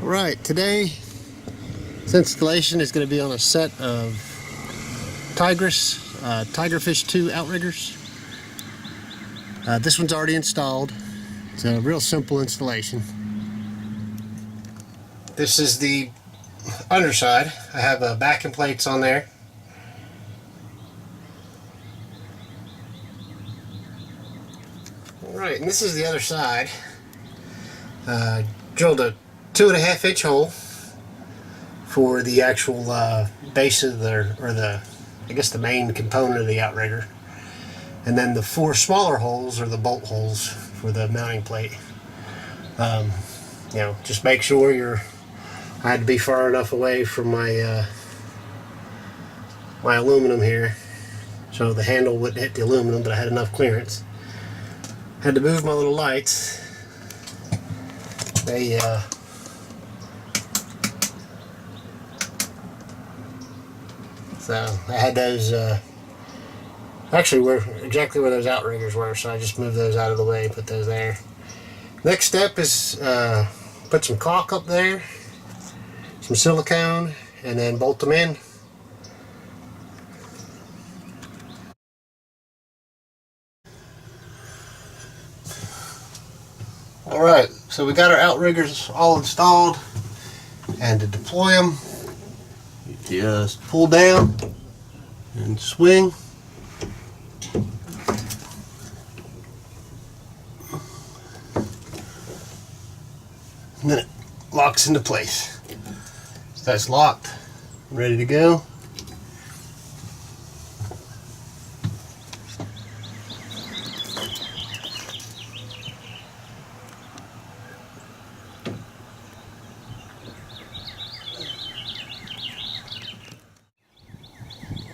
Right, today this installation is going to be on a set of Tigress Tigerfish II outriggers. This one's already installed. It's a real simple installation. This is the underside. I have backing plates on there. Alright, and this is the other side. Drilled a 2.5 inch hole for the actual base of the main component of the outrigger, and then the 4 smaller holes are the bolt holes for the mounting plate. Just make sure I had to be far enough away from my my aluminum here so the handle wouldn't hit the aluminum, but I had enough clearance. Had to move my little lights. They so I had those actually exactly where those outriggers were, so I just moved those out of the way and put those there. Next step is put some caulk up there, some silicone, and then bolt them in. Alright, so we got our outriggers all installed, and to deploy them, you just pull down and swing. And then it locks into place. So that's locked, ready to go.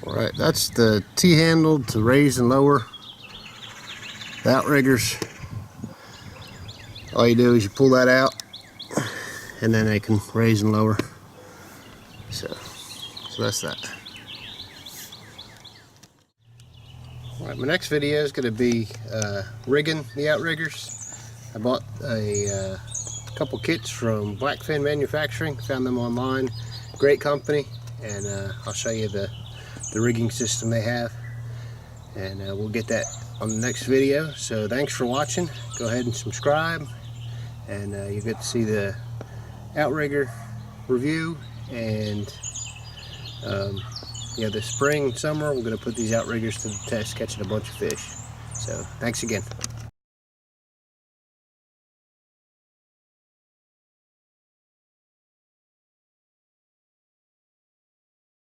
Alright, that's the T-handle to raise and lower the outriggers. All you do is you pull that out, and then they can raise and lower. So that's that. Alright, my next video is going to be rigging the outriggers. I bought a couple kits from Blackfin Manufacturing, found them online. Great company, and I'll show you the rigging system they have, and we'll get that on the next video. So thanks for watching. Go ahead and subscribe, and you get to see the outrigger review. And this spring, summer, we're going to put these outriggers to the test, catching a bunch of fish. So thanks again.